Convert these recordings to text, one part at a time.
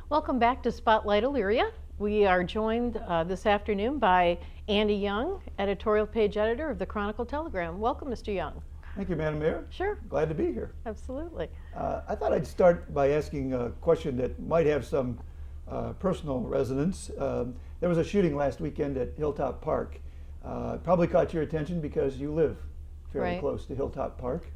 Welcome back to Spotlight Elyria. We are joined this afternoon by Andy Young, editorial page editor of the Chronicle Telegram. Welcome, Mr. Young. Thank you, Madam Mayor. Sure. Glad to be here. Absolutely. I thought I'd start by asking a question that might have some personal resonance. There was a shooting last weekend at Hilltop Park. Probably caught your attention because you live fairly close to Hilltop Park.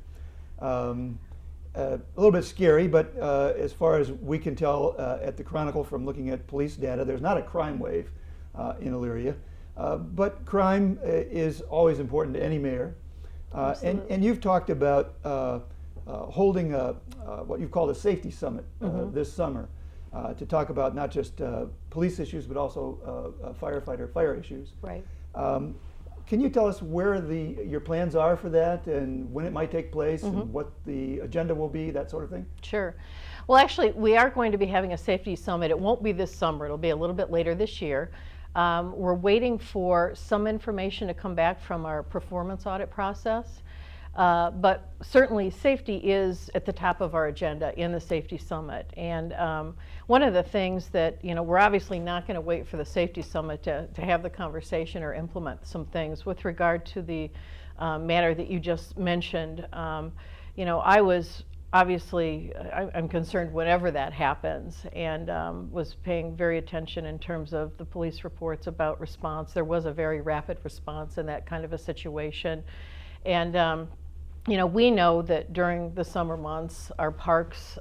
A little bit scary, but as far as we can tell at the Chronicle from looking at police data, there's not a crime wave in Elyria. But crime is always important to any mayor. And you've talked about holding what you've called a safety summit this summer to talk about not just police issues, but also fire issues. Right. Can you tell us where your plans are for that and when it might take place and what the agenda will be, that sort of thing? Sure. Well, actually, we are going to be having a safety summit. It won't be this summer. It'll be a little bit later this year. We're waiting for some information to come back from our performance audit process. But certainly safety is at the top of our agenda in the Safety Summit. And one of the things that, we're obviously not going to wait for the Safety Summit to have the conversation or implement some things. With regard to the matter that you just mentioned, I was obviously, I'm concerned whenever that happens, and was paying very attention in terms of the police reports about response. There was a very rapid response in that kind of a situation. And we know that during the summer months, our parks,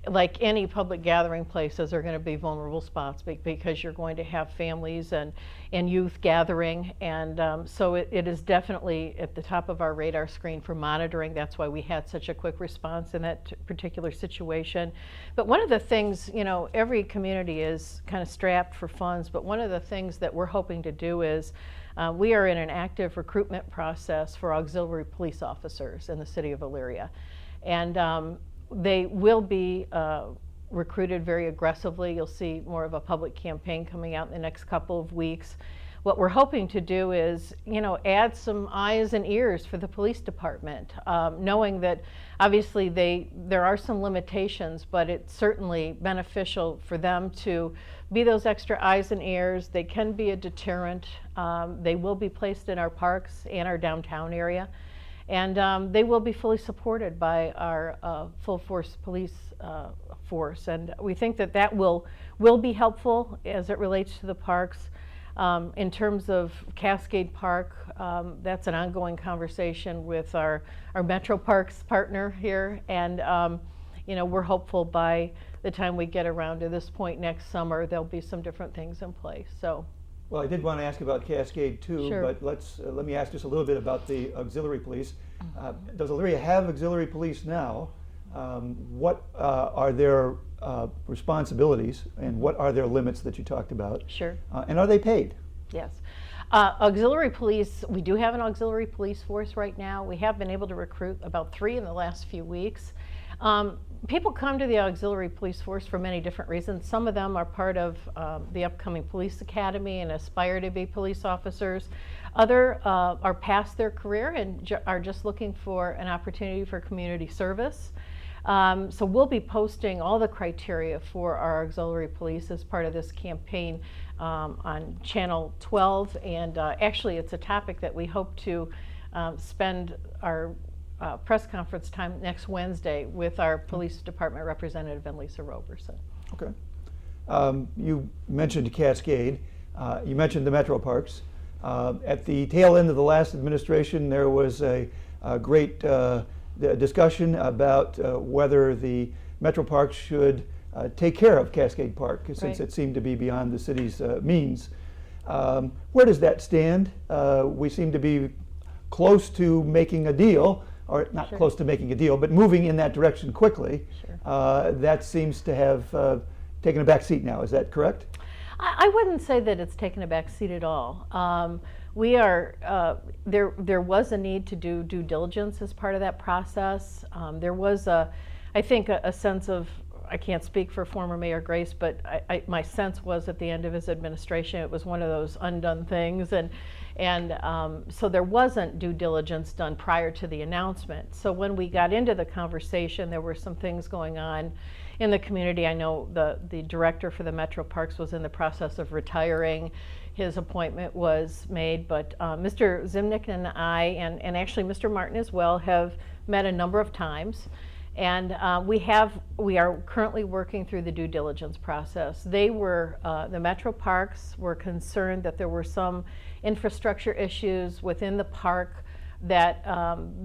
like any public gathering places, are going to be vulnerable spots because you're going to have families and youth gathering. And so it is definitely at the top of our radar screen for monitoring. That's why we had such a quick response in that particular situation. But one of the things, every community is kind of strapped for funds, but one of the things that we're hoping to do is we are in an active recruitment process for auxiliary police officers in the city of Elyria. And they will be recruited very aggressively. You'll see more of a public campaign coming out in the next couple of weeks. What we're hoping to do is, add some eyes and ears for the police department, knowing that obviously there are some limitations, but it's certainly beneficial for them to be those extra eyes and ears. They can be a deterrent. They will be placed in our parks and our downtown area. And they will be fully supported by our full force police force. And we think that will be helpful as it relates to the parks. In terms of Cascade Park, that's an ongoing conversation with our Metro Parks partner here. And we're hopeful by the time we get around to this point next summer, there'll be some different things in place. So. Well, I did want to ask about Cascade too, Sure. but let me ask just a little bit about the auxiliary police. Does Elyria have auxiliary police now? What are their responsibilities, and what are their limits that you talked about? Sure. And are they paid? Yes. Auxiliary police, we do have an auxiliary police force right now. We have been able to recruit about 3 in the last few weeks. People come to the auxiliary police force for many different reasons. Some of them are part of the upcoming police academy and aspire to be police officers. Other are past their career and are just looking for an opportunity for community service. So we'll be posting all the criteria for our auxiliary police as part of this campaign on Channel 12. And actually it's a topic that we hope to spend our press conference time next Wednesday with our police department representative and Lisa Roberson. Okay. You mentioned Cascade. You mentioned the Metro Parks. At the tail end of the last administration, there was a great discussion about whether the Metro Parks should take care of Cascade Park, since it seemed to be beyond the city's means. Where does that stand? We seem to be close to making a deal, or not Sure. close to making a deal, but moving in that direction quickly. Sure. That seems to have taken a back seat now. Is that correct? I wouldn't say that it's taken a back seat at all. We are, there was a need to do due diligence as part of that process. There was I think a sense of, I can't speak for former Mayor Grace, but my sense was at the end of his administration, it was one of those undone things. And so there wasn't due diligence done prior to the announcement. So when we got into the conversation, there were some things going on in the community. I know the director for the Metro Parks was in the process of retiring. His appointment was made, but Mr. Zimnick and I, and actually Mr. Martin as well, have met a number of times. And we are currently working through the due diligence process. The Metro Parks were concerned that there were some infrastructure issues within the park that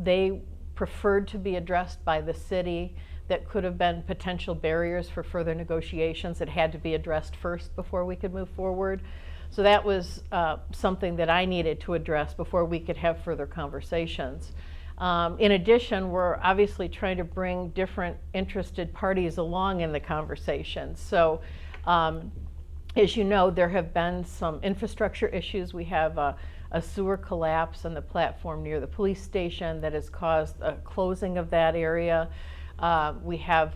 they preferred to be addressed by the city, that could have been potential barriers for further negotiations that had to be addressed first before we could move forward. So that was something that I needed to address before we could have further conversations. In addition, we're obviously trying to bring different interested parties along in the conversation. So as you know, there have been some infrastructure issues. We have a sewer collapse on the platform near the police station that has caused a closing of that area. We have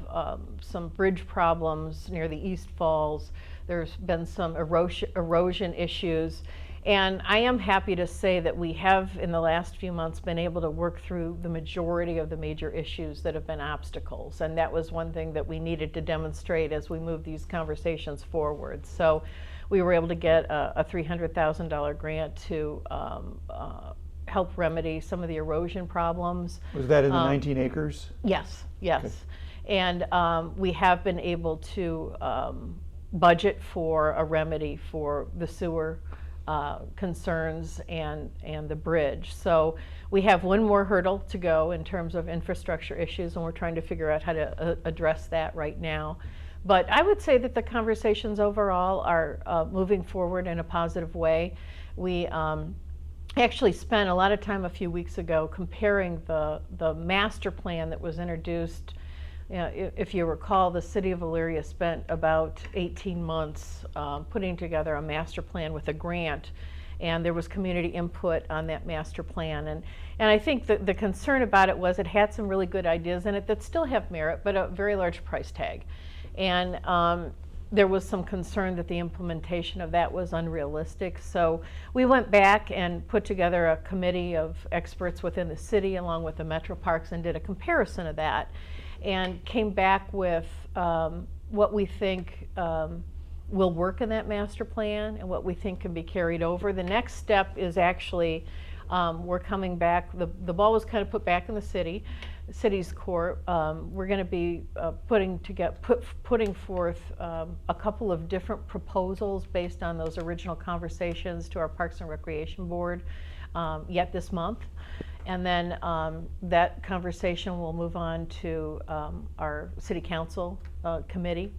some bridge problems near the East Falls. There's been some erosion issues. And I am happy to say that we have, in the last few months, been able to work through the majority of the major issues that have been obstacles. And that was one thing that we needed to demonstrate as we move these conversations forward. So we were able to get a $300,000 grant to help remedy some of the erosion problems. Was that in the 19 acres? Yes, yes. Okay. And we have been able to budget for a remedy for the sewer concerns and the bridge. So we have one more hurdle to go in terms of infrastructure issues, and we're trying to figure out how to address that right now. But I would say that the conversations overall are moving forward in a positive way. We actually spent a lot of time a few weeks ago comparing the master plan that was introduced. You know, if you recall, the city of Elyria spent about 18 months putting together a master plan with a grant, and there was community input on that master plan. And I think that the concern about it was it had some really good ideas in it that still have merit, but a very large price tag. And there was some concern that the implementation of that was unrealistic. So we went back and put together a committee of experts within the city along with the Metro Parks and did a comparison of that, and came back with what we think will work in that master plan and what we think can be carried over. The next step is actually, we're coming back, the ball was kind of put back in the city's court. We're going to be putting forth a couple of different proposals based on those original conversations to our Parks and Recreation Board yet this month. And then that conversation will move on to our City Council committee.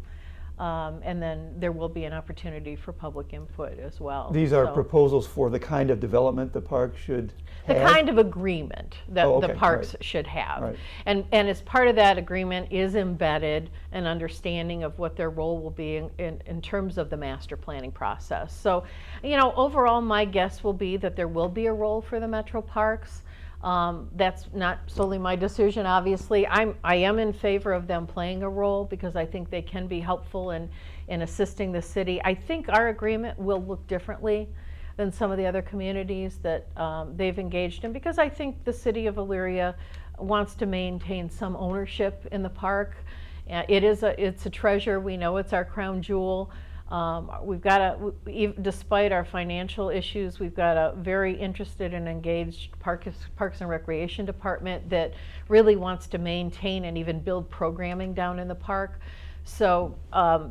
And then there will be an opportunity for public input as well. These are proposals for the kind of development the park should have? The kind of agreement that the parks should have. Right. And as part of that agreement is embedded an understanding of what their role will be in terms of the master planning process. So, you know, overall my guess will be that there will be a role for the Metro Parks. That's not solely my decision, obviously. I am in favor of them playing a role because I think they can be helpful in assisting the city. I think our agreement will look differently than some of the other communities that they've engaged in, because I think the city of Elyria wants to maintain some ownership in the park. It's a treasure. We know it's our crown jewel. Despite our financial issues, we've got a very interested and engaged Parks and Recreation Department that really wants to maintain and even build programming down in the park. So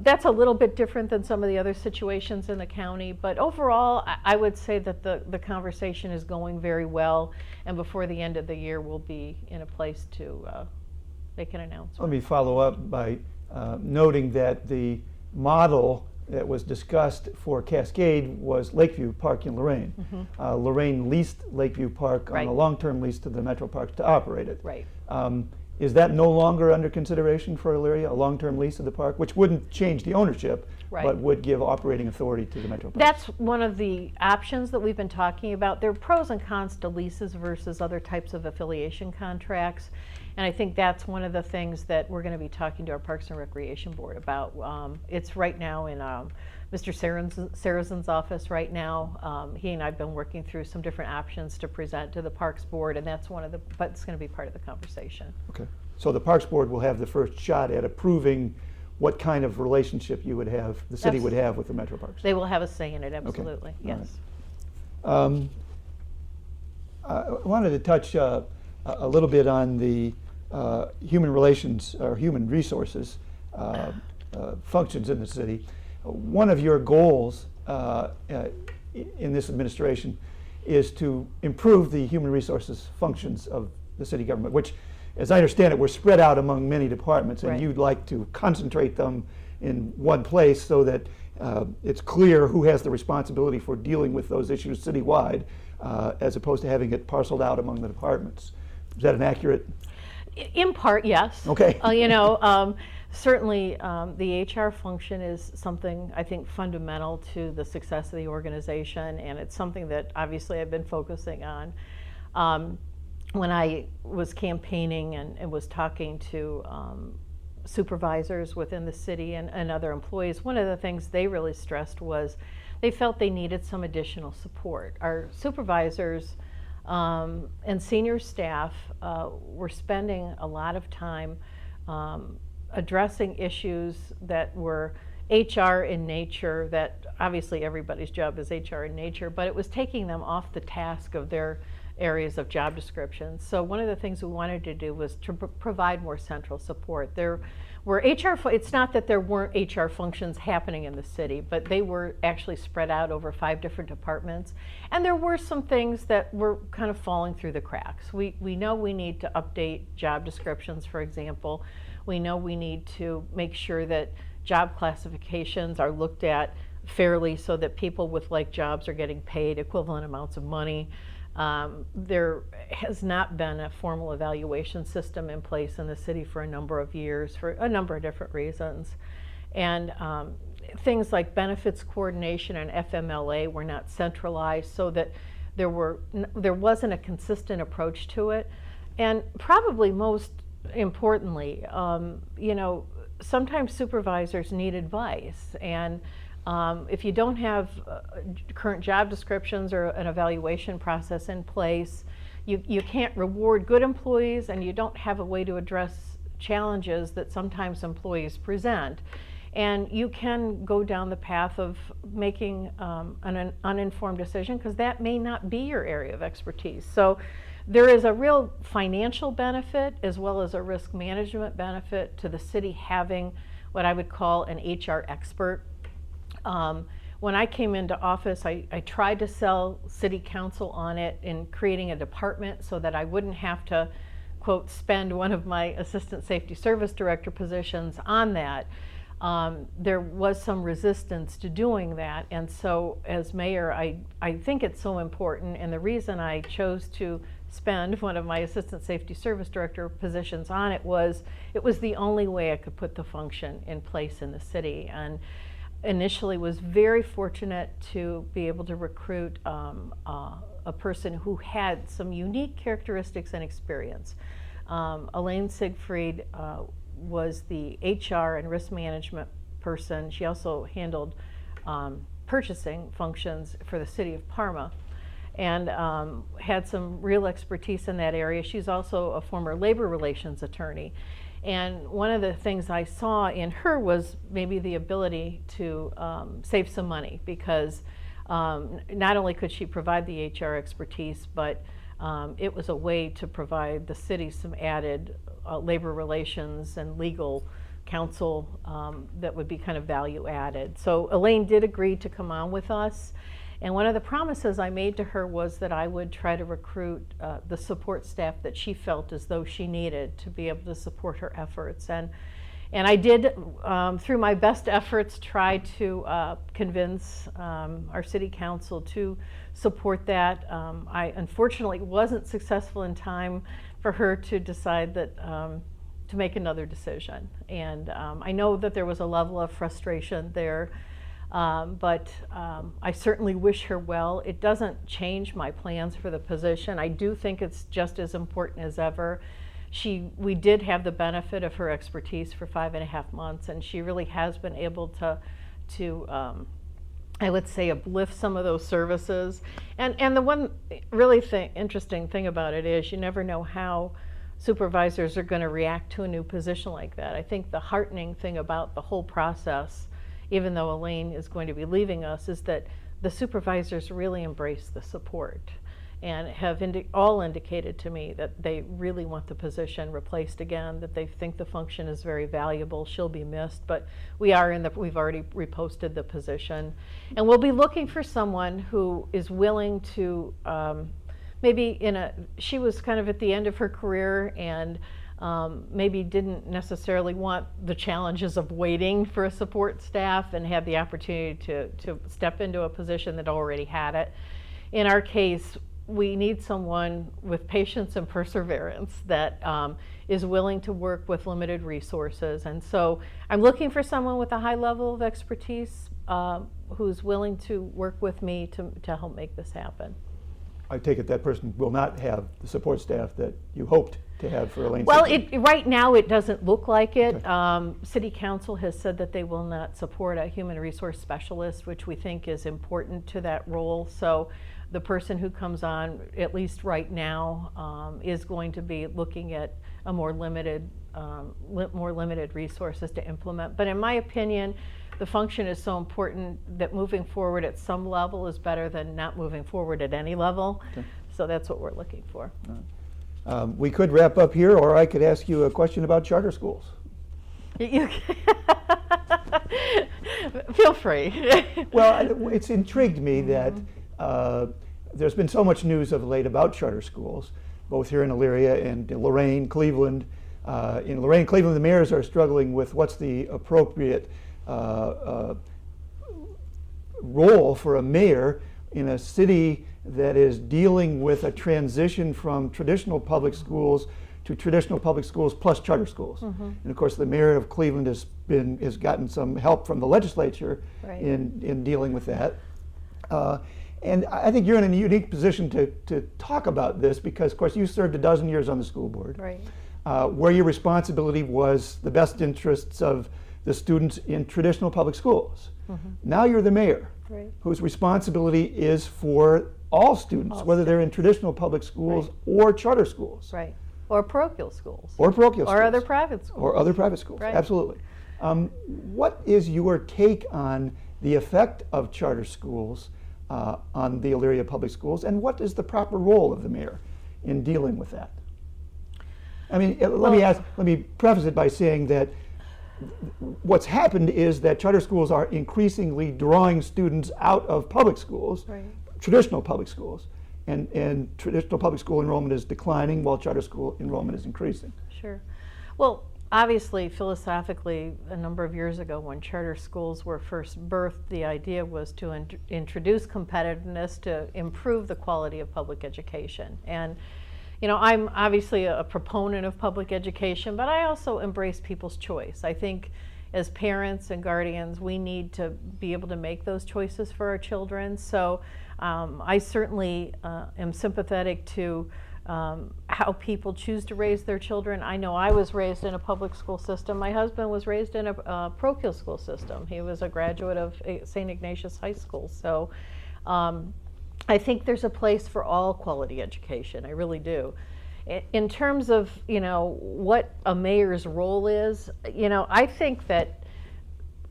that's a little bit different than some of the other situations in the county. But overall, I would say that the conversation is going very well, and before the end of the year, we'll be in a place to make an announcement. Let me follow up by noting that the model that was discussed for Cascade was Lakeview Park in Lorraine. Mm-hmm. Lorraine leased Lakeview Park on a long-term lease to the Metro Parks to operate it. Right. Is that no longer under consideration for Elyria, a long-term lease of the park, which wouldn't change the ownership, but would give operating authority to the Metro Parks? That's one of the options that we've been talking about. There are pros and cons to leases versus other types of affiliation contracts. And I think that's one of the things that we're going to be talking to our Parks and Recreation Board about. It's right now in Mr. Sarazen's office right now. He and I have been working through some different options to present to the Parks Board, and that's but it's going to be part of the conversation. Okay. So the Parks Board will have the first shot at approving what kind of relationship you would have, the city would have with the metro parks. They will have a say in it, absolutely, Okay. All yes. right. I wanted to touch a little bit on the human relations or human resources functions in the city. One of your goals in this administration is to improve the human resources functions of the city government, which, as I understand it, were spread out among many departments, and Right. you'd like to concentrate them in one place so that it's clear who has the responsibility for dealing with those issues citywide, as opposed to having it parceled out among the departments. Is that an accurate? In part, yes. Okay. Certainly the HR function is something I think fundamental to the success of the organization, and it's something that obviously I've been focusing on. When I was campaigning and was talking to supervisors within the city and other employees, one of the things they really stressed was they felt they needed some additional support. Our supervisors and senior staff were spending a lot of time addressing issues that were HR in nature, that obviously everybody's job is HR in nature, but it was taking them off the task of their areas of job descriptions. So one of the things we wanted to do was to provide more central support. There were it's not that there weren't HR functions happening in the city, but they were actually spread out over 5 different departments. And there were some things that were kind of falling through the cracks. We know we need to update job descriptions, for example. We know we need to make sure that job classifications are looked at fairly so that people with like jobs are getting paid equivalent amounts of money. There has not been a formal evaluation system in place in the city for a number of years for a number of different reasons. And things like benefits coordination and FMLA were not centralized, so that there wasn't a consistent approach to it. And probably most importantly, sometimes supervisors need advice, and if you don't have current job descriptions or an evaluation process in place, you can't reward good employees, and you don't have a way to address challenges that sometimes employees present. And you can go down the path of making an uninformed decision, because that may not be your area of expertise. So there is a real financial benefit as well as a risk management benefit to the city having what I would call an HR expert. When I came into office, I tried to sell city council on it in creating a department so that I wouldn't have to, quote, spend one of my assistant safety service director positions on that. There was some resistance to doing that, and so as mayor, I think it's so important, and the reason I chose to spend one of my assistant safety service director positions on it was the only way I could put the function in place in the city. And initially was very fortunate to be able to recruit a person who had some unique characteristics and experience. Elaine Siegfried was the HR and risk management person. She also handled purchasing functions for the city of Parma, and had some real expertise in that area. She's also a former labor relations attorney. And one of the things I saw in her was maybe the ability to save some money, because not only could she provide the HR expertise, but it was a way to provide the city some added labor relations and legal counsel that would be kind of value added. So Elaine did agree to come on with us. And one of the promises I made to her was that I would try to recruit the support staff that she felt as though she needed to be able to support her efforts. And I did, through my best efforts, try to convince our city council to support that. I unfortunately wasn't successful in time for her to decide that to make another decision. And I know that there was a level of frustration there. But I certainly wish her well. It doesn't change my plans for the position. I do think it's just as important as ever. We did have the benefit of her expertise for 5.5 months, and she really has been able to I would say, uplift some of those services. And the one really interesting thing about it is you never know how supervisors are going to react to a new position like that. I think the heartening thing about the whole process, even though Elaine is going to be leaving us, is that the supervisors really embrace the support and have all indicated to me that they really want the position replaced again, that they think the function is very valuable. She'll be missed, but we've already reposted the position. And we'll be looking for someone who is willing to, she was kind of at the end of her career and maybe didn't necessarily want the challenges of waiting for a support staff and had the opportunity to step into a position that already had it. In our case, we need someone with patience and perseverance that is willing to work with limited resources. And so I'm looking for someone with a high level of expertise who's willing to work with me to help make this happen. I take it that person will not have the support staff that you hoped to have for Elaine's. Well, right now it doesn't look like it. Okay. City Council has said that they will not support a human resource specialist, which we think is important to that role. So the person who comes on, at least right now, is going to be looking at a more limited resources to implement. But in my opinion, the function is so important that moving forward at some level is better than not moving forward at any level. Okay. So that's what we're looking for. We could wrap up here, or I could ask you a question about charter schools. Feel free. Well, it's intrigued me that there's been so much news of late about charter schools, both here in Elyria and in Lorain, Cleveland. In Lorain, Cleveland, the mayors are struggling with what's the appropriate role for a mayor in a city that is dealing with a transition from traditional public schools to traditional public schools plus charter schools. Mm-hmm. And of course, the mayor of Cleveland has gotten some help from the legislature in dealing with that. And I think you're in a unique position to talk about this because, of course, you served 12 years on the school board, where your responsibility was the best interests of the students in traditional public schools. Mm-hmm. Now you're the mayor, whose responsibility is for all students, whether they're in traditional public schools or charter schools. Right. Or parochial schools. Or parochial schools. Or other private schools. Or other private schools, absolutely. What is your take on the effect of charter schools on the Elyria public schools, and what is the proper role of the mayor in dealing with that? I mean, let me preface it by saying that what's happened is that charter schools are increasingly drawing students out of public schools, traditional public schools, and traditional public school enrollment is declining while charter school enrollment is increasing. Sure. Well, obviously, philosophically, a number of years ago when charter schools were first birthed, the idea was to introduce competitiveness to improve the quality of public education. And you know, I'm obviously a proponent of public education, but I also embrace people's choice. I think as parents and guardians, we need to be able to make those choices for our children. So I certainly am sympathetic to how people choose to raise their children. I know I was raised in a public school system. My husband was raised in a parochial school system. He was a graduate of St. Ignatius High School. So I think there's a place for all quality education. I really do. In terms of, you know, what a mayor's role is, you know, I think that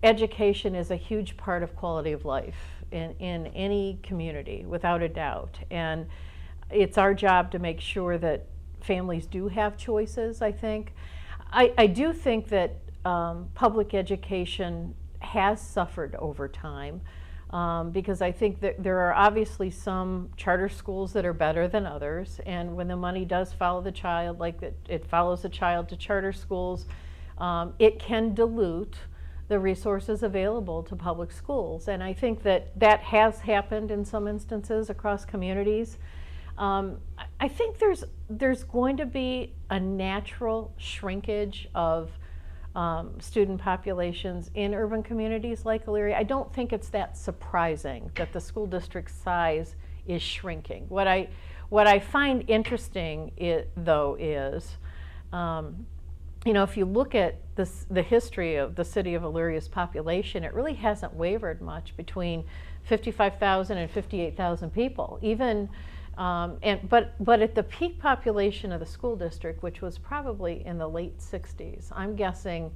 education is a huge part of quality of life in any community, without a doubt. And it's our job to make sure that families do have choices, I think. I do think that public education has suffered over time. Because I think that there are obviously some charter schools that are better than others, and when the money does follow the child, like it follows the child to charter schools, it can dilute the resources available to public schools. And I think that has happened in some instances across communities. I think there's going to be a natural shrinkage of student populations in urban communities like Elyria. I don't think it's that surprising that the school district size is shrinking. What I find interesting though is, you know, if you look at the history of the city of Elyria's population, it really hasn't wavered much between 55,000 and 58,000 people. Even But at the peak population of the school district, which was probably in the late 60s, I'm guessing,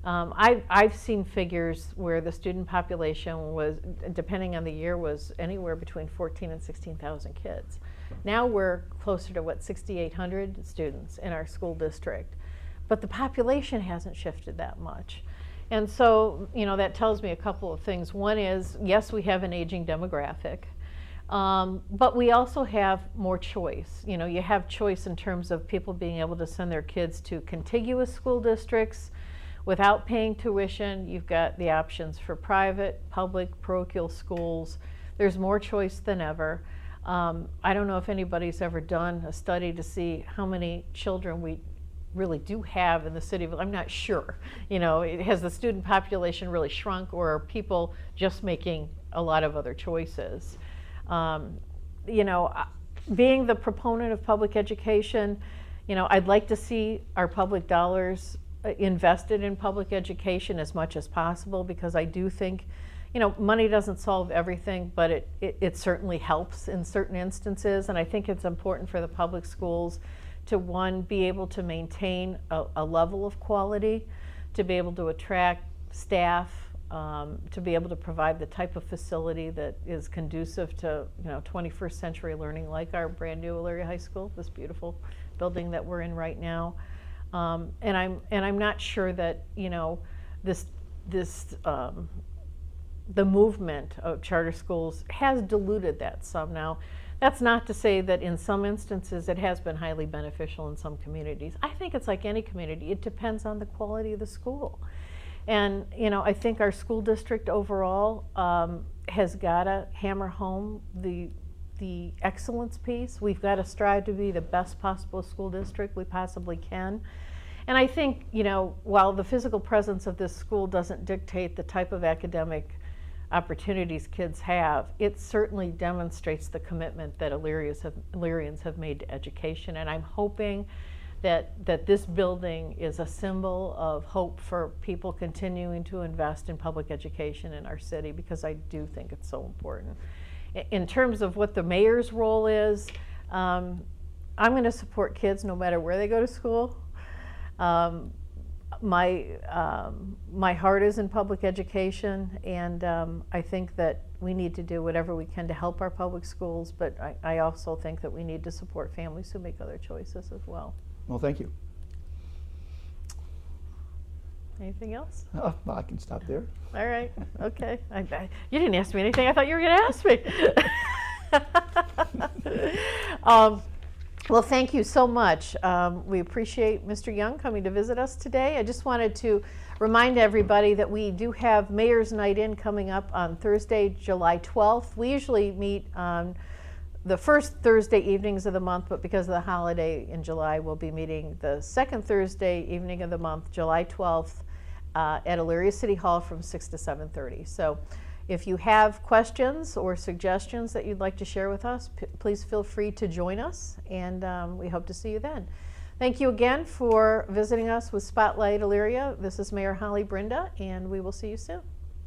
I've seen figures where the student population was, depending on the year, was anywhere between 14 and 16,000 kids. Now we're closer to, what, 6,800 students in our school district. But the population hasn't shifted that much. And so, that tells me a couple of things. One is, yes, we have an aging demographic, but we also have more choice. You have choice in terms of people being able to send their kids to contiguous school districts without paying tuition. You've got the options for private, public, parochial schools. There's more choice than ever. I don't know if anybody's ever done a study to see how many children we really do have in the city of, I'm not sure. Has the student population really shrunk, or are people just making a lot of other choices? Being the proponent of public education, I'd like to see our public dollars invested in public education as much as possible, because I do think, money doesn't solve everything, but it certainly helps in certain instances. And I think it's important for the public schools to, one, be able to maintain a level of quality, to be able to attract staff, to be able to provide the type of facility that is conducive to 21st century learning, like our brand new Elyria High School, this beautiful building that we're in right now. And I'm not sure that the movement of charter schools has diluted that some. Now, that's not to say that in some instances it has been highly beneficial in some communities. I think it's like any community. It depends on the quality of the school. And I think our school district overall has got to hammer home the excellence piece. We've got to strive to be the best possible school district we possibly can. And I think, while the physical presence of this school doesn't dictate the type of academic opportunities kids have, it certainly demonstrates the commitment that Illyrians have made to education. And I'm hoping that this building is a symbol of hope for people continuing to invest in public education in our city, because I do think it's so important. In terms of what the mayor's role is, I'm going to support kids no matter where they go to school. My heart is in public education, and I think that we need to do whatever we can to help our public schools, but I also think that we need to support families who make other choices as well. Well, thank you. Anything else? Well, I can stop there. All right, okay. You didn't ask me anything I thought you were going to ask me. Well, thank you so much. We appreciate Mr. Young coming to visit us today. I just wanted to remind everybody that we do have Mayor's Night In coming up on Thursday, July 12th. We usually meet on the first Thursday evenings of the month, but because of the holiday in July, we'll be meeting the second Thursday evening of the month, July 12th, at Elyria City Hall from 6 to 7:30. So if you have questions or suggestions that you'd like to share with us, please feel free to join us, and we hope to see you then. Thank you again for visiting us with Spotlight Elyria. This is Mayor Holly Brinda, and we will see you soon.